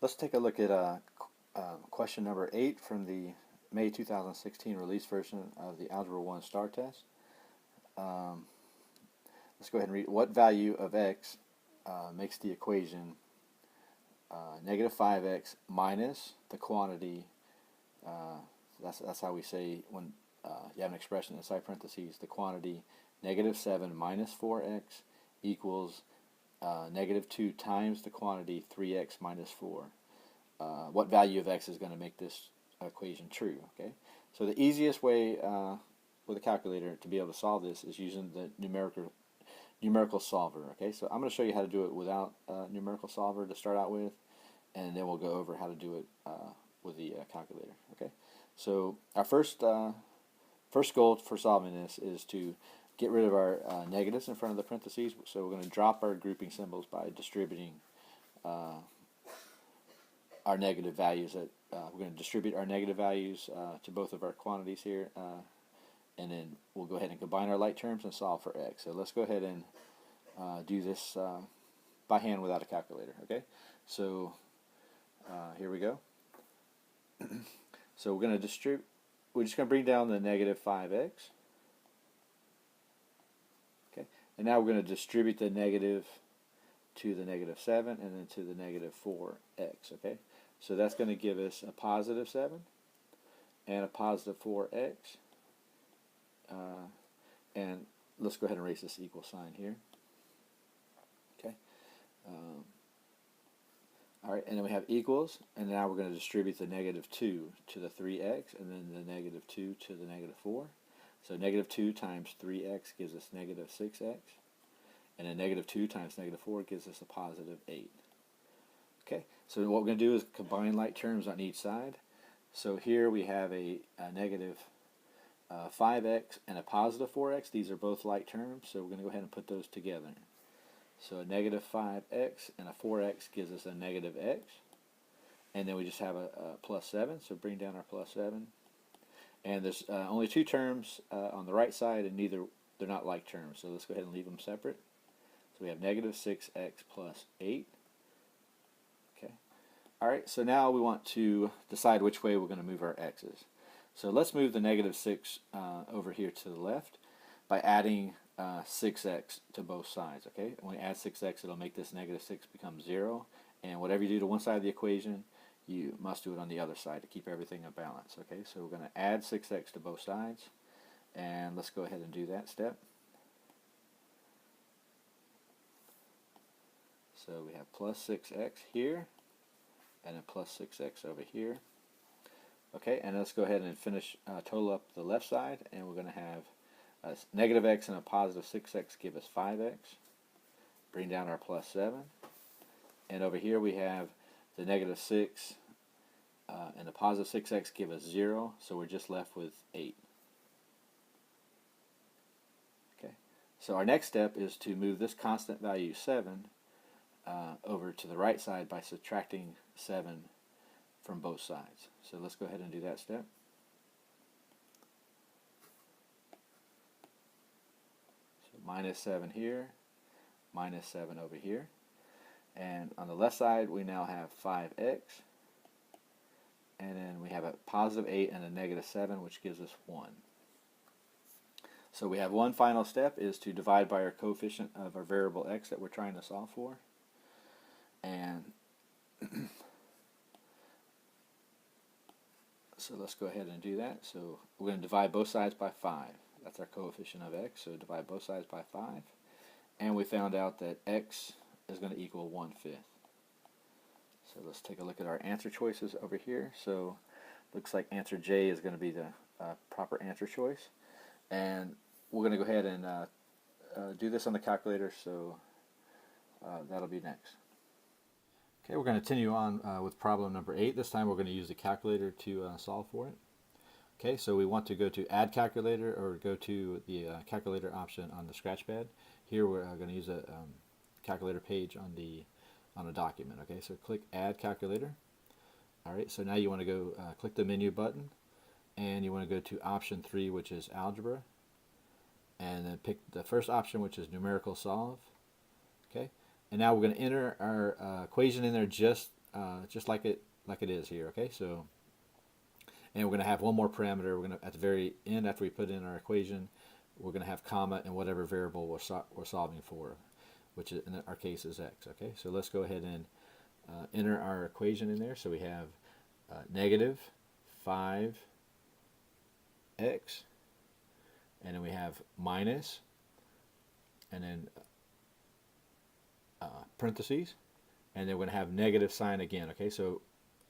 Let's take a look at question number 8 from the May 2016 release version of the Algebra 1 STAAR test. Let's go ahead and read. What value of x makes the equation negative 5x minus the quantity, that's how we say when you have an expression inside parentheses, the quantity negative 7 minus 4x equals negative 2 times the quantity 3x minus 4. What value of x is going to make this equation true? Okay, so the easiest way with a calculator to be able to solve this is using the numerical solver. Okay, so I'm going to show you how to do it without numerical solver to start out with, and then we'll go over how to do it with the calculator. Okay, so our first goal for solving this is to get rid of our negatives in front of the parentheses. So we're going to drop our grouping symbols by distributing our negative values. We're going to distribute our negative values to both of our quantities here, and then we'll go ahead and combine our like terms and solve for x. So let's go ahead and do this by hand without a calculator. Okay, so here we go. So we're going to distribute. We're just going to bring down the negative 5x. Okay, and now we're going to distribute the negative to the negative 7 and then to the negative 4x. Okay, so that's going to give us a positive 7 and a positive 4x. And let's go ahead and erase this equal sign here. Okay. All right, and then we have equals, and now we're going to distribute the negative 2 to the 3x, and then the negative 2 to the negative 4. So negative 2 times 3x gives us negative 6x, and then negative 2 times negative 4 gives us a positive 8. Okay, so what we're going to do is combine like terms on each side. So here we have a negative 5x and a positive 4x. These are both like terms, so we're going to go ahead and put those together. So a negative 5x and a 4x gives us a negative x. And then we just have a plus 7, so bring down our plus 7. And there's only two terms on the right side, and they're not like terms, so let's go ahead and leave them separate. So we have negative 6x plus 8. Okay. All right, so now we want to decide which way we're going to move our x's. So let's move the negative 6 over here to the left by adding 6x to both sides. Okay, when we add 6x, it'll make this negative 6 become 0. And whatever you do to one side of the equation, you must do it on the other side to keep everything in balance. Okay, so we're going to add 6x to both sides. And let's go ahead and do that step. So we have plus 6x here, and then plus 6x over here. Okay, and let's go ahead and finish, total up the left side, and we're going to have a negative x and a positive 6x give us 5x. Bring down our plus 7. And over here we have the negative 6 and the positive 6x give us 0, so we're just left with 8. Okay, so our next step is to move this constant value 7 over to the right side by subtracting 7 from both sides. So let's go ahead and do that step. So minus 7 here, minus 7 over here. And on the left side we now have 5x. And then we have a positive 8 and a negative 7, which gives us 1. So we have one final step, is to divide by our coefficient of our variable x that we're trying to solve for. And so let's go ahead and do that. So we're going to divide both sides by 5. That's our coefficient of x, so divide both sides by 5. And we found out that x is going to equal 1/5. So let's take a look at our answer choices over here. So looks like answer J is going to be the proper answer choice. And we're going to go ahead and do this on the calculator, so that'll be next. Okay, we're going to continue on with problem number 8. This time we're going to use the calculator to solve for it. Okay, so we want to go to Add Calculator or go to the calculator option on the scratchpad. Here we're going to use a calculator page on a document. Okay, so click Add Calculator. All right, so now you want to go click the menu button, and you want to go to option 3, which is Algebra, and then pick the first option, which is Numerical Solve. Okay. And now we're going to enter our equation in there just just like it is here. Okay, so and we're going to have one more parameter. We're going to, at the very end, after we put in our equation, we're going to have comma in whatever variable we're solving for, which in our case is x. Okay, so let's go ahead and enter our equation in there. So we have negative 5x, and then we have minus, and then parentheses, and then we're going to have negative sign again. Okay, so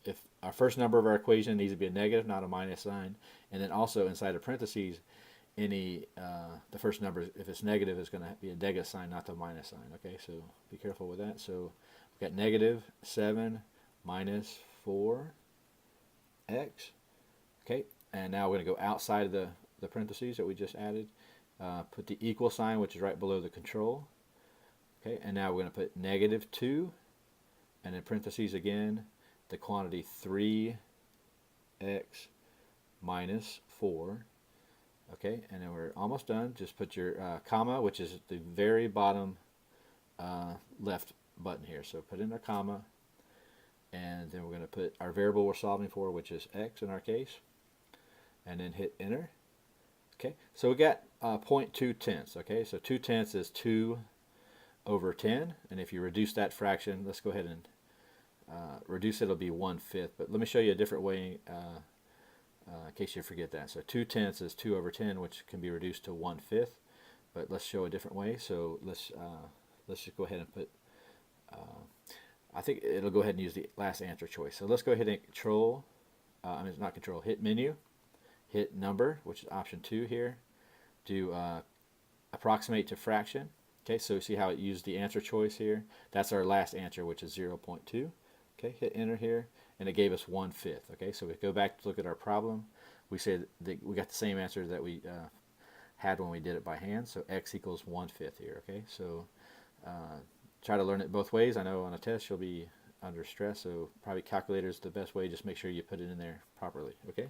if our first number of our equation needs to be a negative, not a minus sign, and then also inside of parentheses, the first number, if it's negative, is going to be a negative sign, not the minus sign. Okay, so be careful with that. So we've got negative 7 minus 4x. Okay, and now we're going to go outside of the parentheses that we just added. Put the equal sign, which is right below the control. Okay, and now we're going to put negative 2, and in parentheses again, the quantity 3x minus 4. Okay, and then we're almost done. Just put your comma, which is the very bottom left button here. So put in our comma, and then we're going to put our variable we're solving for, which is x in our case, and then hit enter. Okay, so we got 0.2. Okay, so 2/10 is 2 over 10, and if you reduce that fraction, let's go ahead and reduce it, it'll be 1/5. But let me show you a different way in case you forget that. So 2/10 is 2 over 10, which can be reduced to 1/5. But let's show a different way. So let's just go ahead and put. I think it'll go ahead and use the last answer choice. So let's go ahead and control. Not control. Hit menu. Hit number, which is option 2 here. Do approximate to fraction. Okay, so see how it used the answer choice here? That's our last answer, which is 0.2. Okay, hit enter here, and it gave us 1/5. Okay, so we go back to look at our problem. We said that we got the same answer that we had when we did it by hand, so x equals 1/5 here. Okay, so try to learn it both ways. I know on a test you'll be under stress, so probably calculator is the best way. Just make sure you put it in there properly. Okay.